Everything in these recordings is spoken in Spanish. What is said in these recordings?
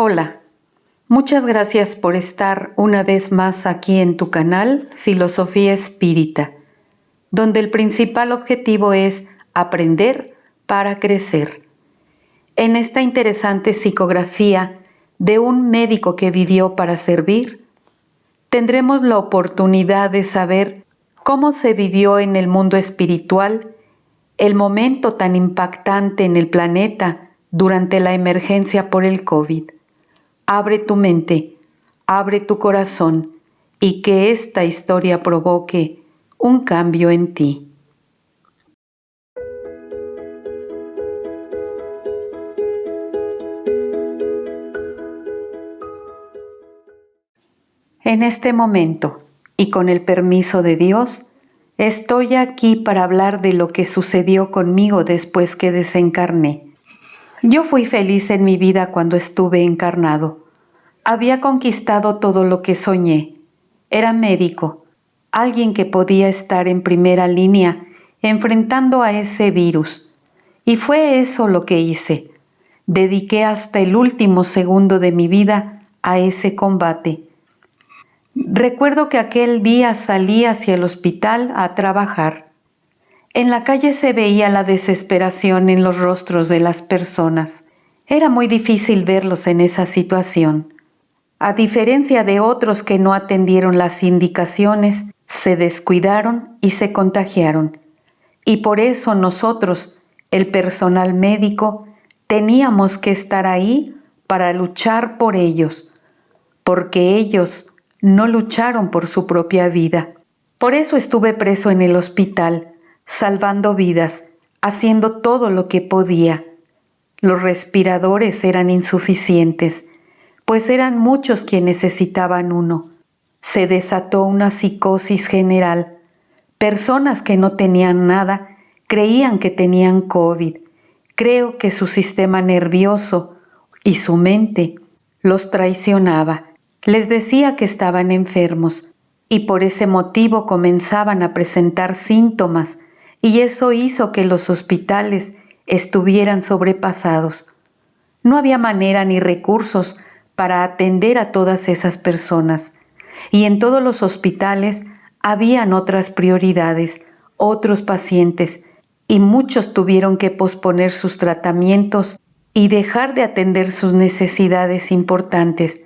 Hola, muchas gracias por estar una vez más aquí en tu canal Filosofía Espírita, donde el principal objetivo es aprender para crecer. En esta interesante psicografía de un médico que vivió para servir, tendremos la oportunidad de saber cómo se vivió en el mundo espiritual el momento tan impactante en el planeta durante la emergencia por el COVID. Abre tu mente, abre tu corazón y que esta historia provoque un cambio en ti. En este momento, y con el permiso de Dios, estoy aquí para hablar de lo que sucedió conmigo después que desencarné. Yo fui feliz en mi vida cuando estuve encarnado. Había conquistado todo lo que soñé. Era médico, alguien que podía estar en primera línea enfrentando a ese virus. Y fue eso lo que hice. Dediqué hasta el último segundo de mi vida a ese combate. Recuerdo que aquel día salí hacia el hospital a trabajar. En la calle se veía la desesperación en los rostros de las personas. Era muy difícil verlos en esa situación. A diferencia de otros que no atendieron las indicaciones, se descuidaron y se contagiaron. Y por eso nosotros, el personal médico, teníamos que estar ahí para luchar por ellos, porque ellos no lucharon por su propia vida. Por eso estuve preso en el hospital, salvando vidas, haciendo todo lo que podía. Los respiradores eran insuficientes, pues eran muchos quienes necesitaban uno. Se desató una psicosis general. Personas que no tenían nada creían que tenían COVID. Creo que su sistema nervioso y su mente los traicionaba. Les decía que estaban enfermos y por ese motivo comenzaban a presentar síntomas y eso hizo que los hospitales estuvieran sobrepasados. No había manera ni recursos para atender a todas esas personas y en todos los hospitales habían otras prioridades, otros pacientes y muchos tuvieron que posponer sus tratamientos y dejar de atender sus necesidades importantes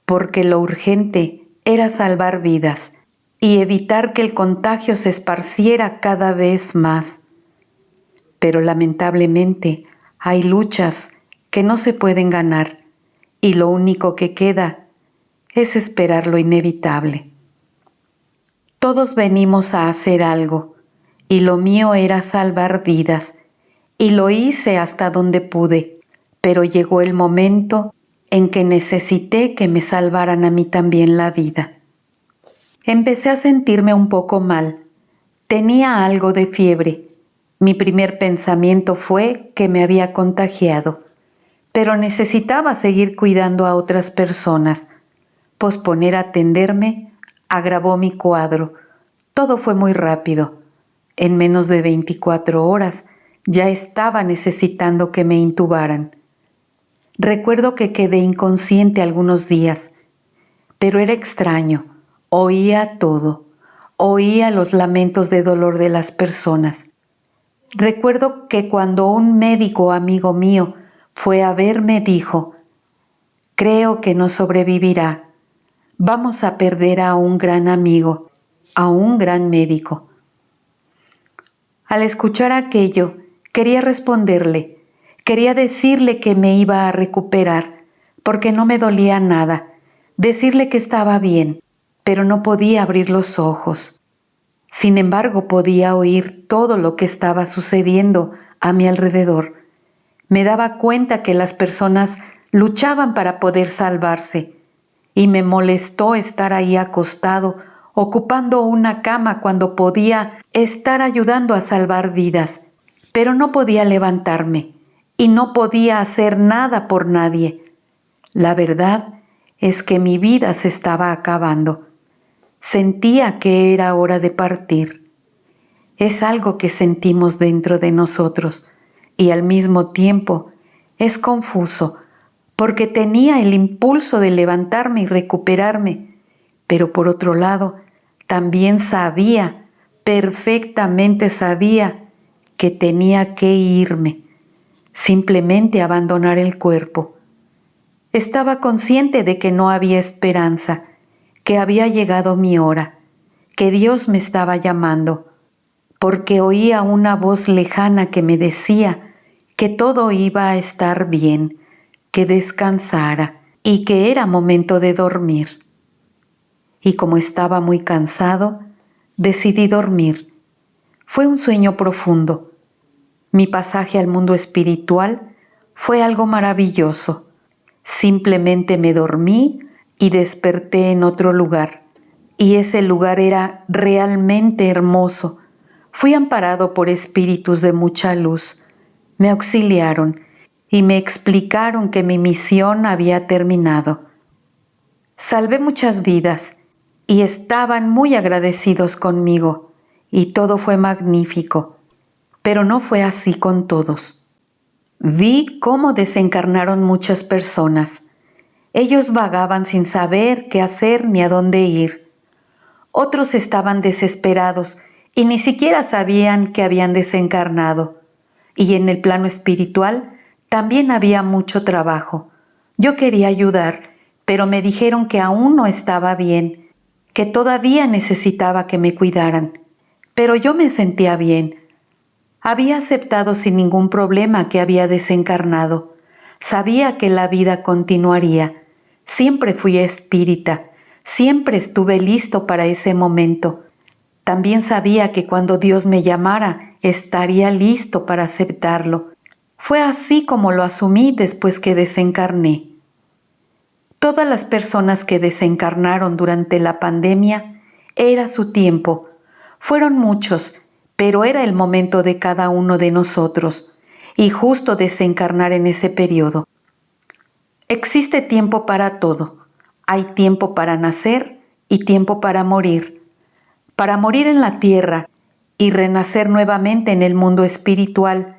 porque lo urgente era salvar vidas y evitar que el contagio se esparciera cada vez más. Pero lamentablemente hay luchas que no se pueden ganar y lo único que queda es esperar lo inevitable. Todos venimos a hacer algo y lo mío era salvar vidas y lo hice hasta donde pude, pero llegó el momento en que necesité que me salvaran a mí también la vida. Empecé a sentirme un poco mal. Tenía algo de fiebre. Mi primer pensamiento fue que me había contagiado, pero necesitaba seguir cuidando a otras personas. Posponer atenderme agravó mi cuadro. Todo fue muy rápido. En menos de 24 horas ya estaba necesitando que me intubaran. Recuerdo que quedé inconsciente algunos días, pero era extraño. Oía todo. Oía los lamentos de dolor de las personas. Recuerdo que cuando un médico amigo mío fue a verme dijo: «Creo que no sobrevivirá. Vamos a perder a un gran amigo, a un gran médico». Al escuchar aquello, quería responderle, quería decirle que me iba a recuperar, porque no me dolía nada, decirle que estaba bien, pero no podía abrir los ojos. Sin embargo, podía oír todo lo que estaba sucediendo a mi alrededor. Me daba cuenta que las personas luchaban para poder salvarse, y me molestó estar ahí acostado, ocupando una cama cuando podía estar ayudando a salvar vidas, pero no podía levantarme y no podía hacer nada por nadie. La verdad es que mi vida se estaba acabando. Sentía que era hora de partir. Es algo que sentimos dentro de nosotros y al mismo tiempo es confuso porque tenía el impulso de levantarme y recuperarme, pero por otro lado, también sabía, perfectamente sabía, que tenía que irme, simplemente abandonar el cuerpo. Estaba consciente de que no había esperanza, que había llegado mi hora, que Dios me estaba llamando, porque oía una voz lejana que me decía que todo iba a estar bien, que descansara y que era momento de dormir. Y como estaba muy cansado, decidí dormir. Fue un sueño profundo. Mi pasaje al mundo espiritual fue algo maravilloso. Simplemente me dormí y desperté en otro lugar. Y ese lugar era realmente hermoso. Fui amparado por espíritus de mucha luz. Me auxiliaron y me explicaron que mi misión había terminado. Salvé muchas vidas y estaban muy agradecidos conmigo, y todo fue magnífico. Pero no fue así con todos. Vi cómo desencarnaron muchas personas. Ellos vagaban sin saber qué hacer ni a dónde ir. Otros estaban desesperados y ni siquiera sabían que habían desencarnado. Y en el plano espiritual también había mucho trabajo. Yo quería ayudar, pero me dijeron que aún no estaba bien, que todavía necesitaba que me cuidaran. Pero yo me sentía bien. Había aceptado sin ningún problema que había desencarnado. Sabía que la vida continuaría. Siempre fui espírita. Siempre estuve listo para ese momento. También sabía que cuando Dios me llamara, estaría listo para aceptarlo. Fue así como lo asumí después que desencarné. Todas las personas que desencarnaron durante la pandemia, era su tiempo. Fueron muchos, pero era el momento de cada uno de nosotros, y justo desencarnar en ese periodo. Existe tiempo para todo. Hay tiempo para nacer y tiempo para morir en la tierra y renacer nuevamente en el mundo espiritual,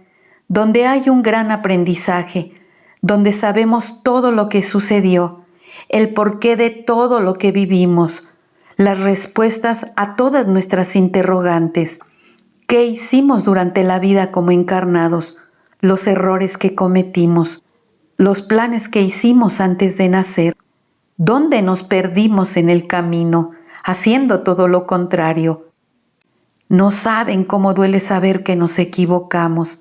donde hay un gran aprendizaje, donde sabemos todo lo que sucedió, el porqué de todo lo que vivimos, las respuestas a todas nuestras interrogantes, qué hicimos durante la vida como encarnados, los errores que cometimos, los planes que hicimos antes de nacer, dónde nos perdimos en el camino, haciendo todo lo contrario. No saben cómo duele saber que nos equivocamos.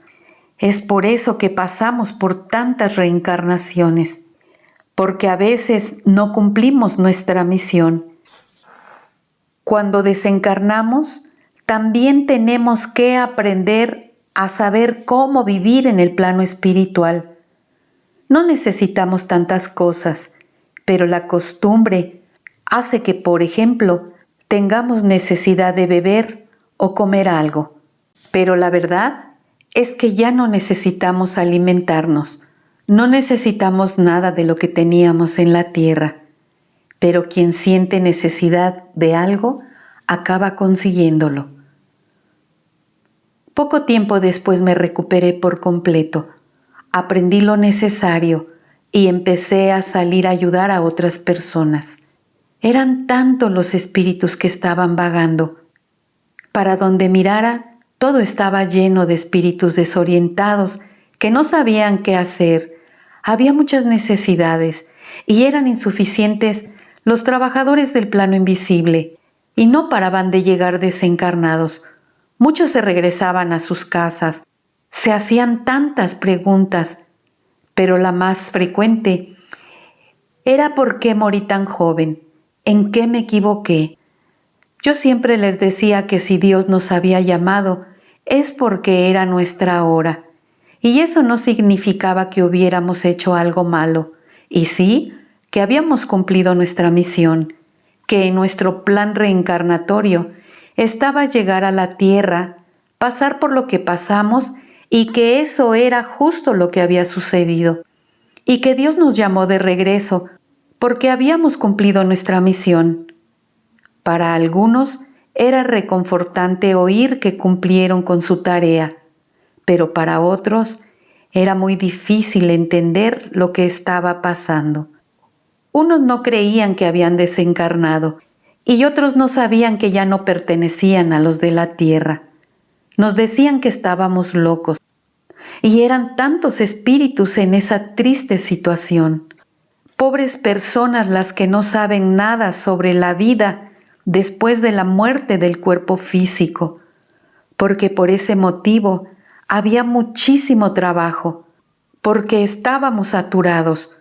Es por eso que pasamos por tantas reencarnaciones, porque a veces no cumplimos nuestra misión. Cuando desencarnamos, también tenemos que aprender a saber cómo vivir en el plano espiritual. No necesitamos tantas cosas, pero la costumbre hace que, por ejemplo, tengamos necesidad de beber o comer algo. Pero la verdad es que ya no necesitamos alimentarnos, no necesitamos nada de lo que teníamos en la tierra. Pero quien siente necesidad de algo, acaba consiguiéndolo. Poco tiempo después me recuperé por completo. Aprendí lo necesario y empecé a salir a ayudar a otras personas. Eran tantos los espíritus que estaban vagando. Para donde mirara, todo estaba lleno de espíritus desorientados que no sabían qué hacer. Había muchas necesidades y eran insuficientes los trabajadores del plano invisible, y no paraban de llegar desencarnados. Muchos se regresaban a sus casas, se hacían tantas preguntas, pero la más frecuente era ¿por qué morí tan joven? ¿En qué me equivoqué? Yo siempre les decía que si Dios nos había llamado es porque era nuestra hora, y eso no significaba que hubiéramos hecho algo malo, y sí que habíamos cumplido nuestra misión, que en nuestro plan reencarnatorio estaba llegar a la tierra, pasar por lo que pasamos y que eso era justo lo que había sucedido, y que Dios nos llamó de regreso porque habíamos cumplido nuestra misión. Para algunos era reconfortante oír que cumplieron con su tarea, pero para otros Era muy difícil entender lo que estaba pasando. Unos no creían que habían desencarnado y otros no sabían que ya no pertenecían a los de la tierra. Nos decían que estábamos locos y eran tantos espíritus en esa triste situación. Pobres personas las que no saben nada sobre la vida después de la muerte del cuerpo físico, porque por ese motivo había muchísimo trabajo, porque estábamos saturados.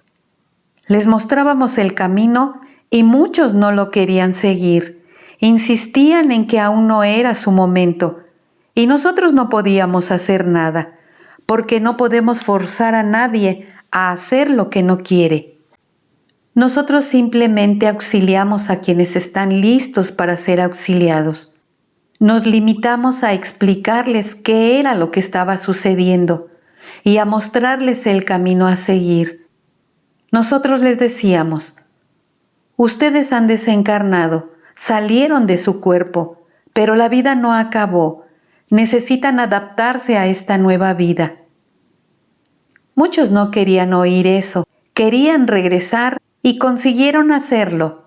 Les mostrábamos el camino y muchos no lo querían seguir. Insistían en que aún no era su momento y nosotros no podíamos hacer nada, porque no podemos forzar a nadie a hacer lo que no quiere. Nosotros simplemente auxiliamos a quienes están listos para ser auxiliados. Nos limitamos a explicarles qué era lo que estaba sucediendo y a mostrarles el camino a seguir. Nosotros les decíamos: ustedes han desencarnado, salieron de su cuerpo, pero la vida no acabó. Necesitan adaptarse a esta nueva vida. Muchos no querían oír eso, querían regresar y consiguieron hacerlo,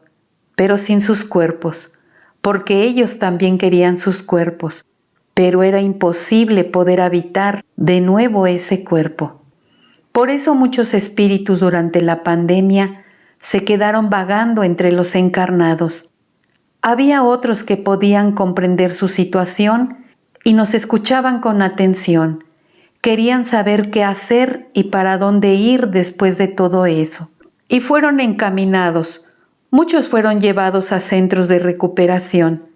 pero sin sus cuerpos, porque ellos también querían sus cuerpos, pero era imposible poder habitar de nuevo ese cuerpo. Por eso muchos espíritus durante la pandemia se quedaron vagando entre los encarnados. Había otros que podían comprender su situación y nos escuchaban con atención. Querían saber qué hacer y para dónde ir después de todo eso. Y fueron encaminados. Muchos fueron llevados a centros de recuperación.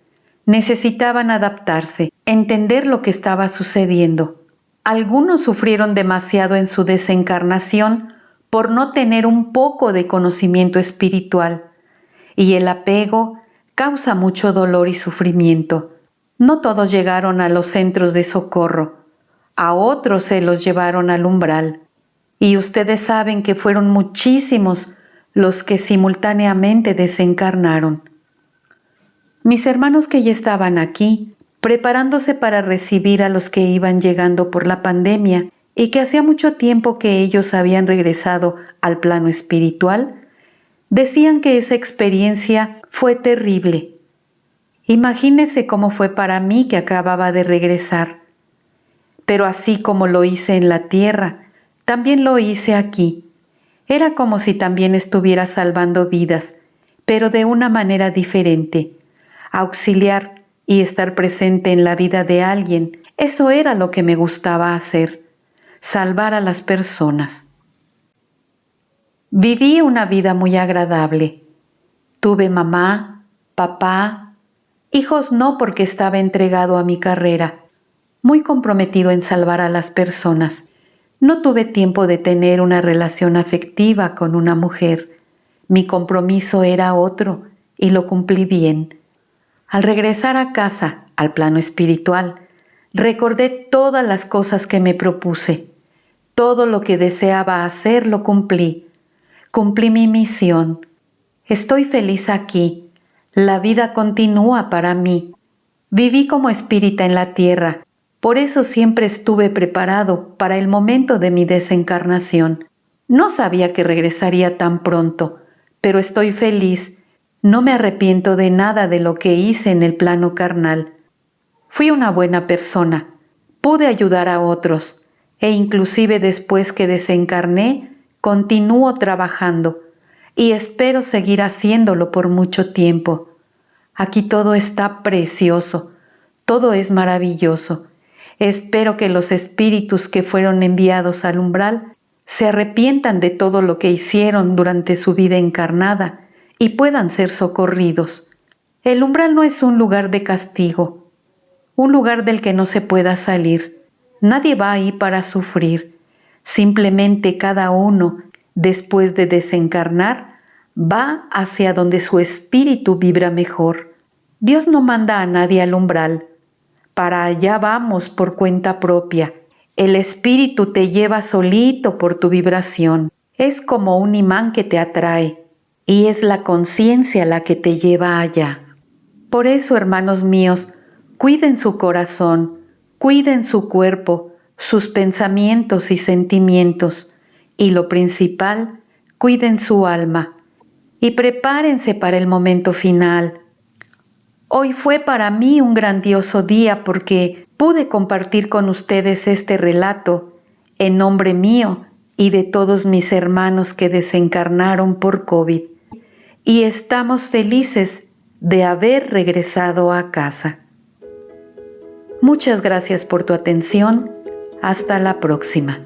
Necesitaban adaptarse, entender lo que estaba sucediendo. Algunos sufrieron demasiado en su desencarnación por no tener un poco de conocimiento espiritual, y el apego causa mucho dolor y sufrimiento. No todos llegaron a los centros de socorro, a otros se los llevaron al umbral, y ustedes saben que fueron muchísimos los que simultáneamente desencarnaron. Mis hermanos que ya estaban aquí, preparándose para recibir a los que iban llegando por la pandemia y que hacía mucho tiempo que ellos habían regresado al plano espiritual, decían que esa experiencia fue terrible. Imagínense cómo fue para mí que acababa de regresar. Pero así como lo hice en la tierra, también lo hice aquí. Era como si también estuviera salvando vidas, pero de una manera diferente. Auxiliar y estar presente en la vida de alguien, eso era lo que me gustaba hacer, salvar a las personas. Viví una vida muy agradable. Tuve mamá, papá, hijos no porque estaba entregado a mi carrera, muy comprometido en salvar a las personas. No tuve tiempo de tener una relación afectiva con una mujer. Mi compromiso era otro y lo cumplí bien. Al regresar a casa, al plano espiritual, recordé todas las cosas que me propuse. Todo lo que deseaba hacer lo cumplí. Cumplí mi misión. Estoy feliz aquí. La vida continúa para mí. Viví como espírita en la tierra. Por eso siempre estuve preparado para el momento de mi desencarnación. No sabía que regresaría tan pronto, pero estoy feliz. No me arrepiento de nada de lo que hice en el plano carnal. Fui una buena persona. Pude ayudar a otros. E inclusive después que desencarné, continúo trabajando. Y espero seguir haciéndolo por mucho tiempo. Aquí todo está precioso. Todo es maravilloso. Espero que los espíritus que fueron enviados al umbral se arrepientan de todo lo que hicieron durante su vida encarnada y puedan ser socorridos. El umbral no es un lugar de castigo, un lugar del que no se pueda salir. Nadie va ahí para sufrir. Simplemente cada uno, después de desencarnar, va hacia donde su espíritu vibra mejor. Dios no manda a nadie al umbral. Para allá vamos por cuenta propia. El espíritu te lleva solito por tu vibración. Es como un imán que te atrae. Y es la conciencia la que te lleva allá. Por eso, hermanos míos, cuiden su corazón, cuiden su cuerpo, sus pensamientos y sentimientos, y lo principal, cuiden su alma y prepárense para el momento final. Hoy fue para mí un grandioso día porque pude compartir con ustedes este relato en nombre mío y de todos mis hermanos que desencarnaron por COVID. Y estamos felices de haber regresado a casa. Muchas gracias por tu atención. Hasta la próxima.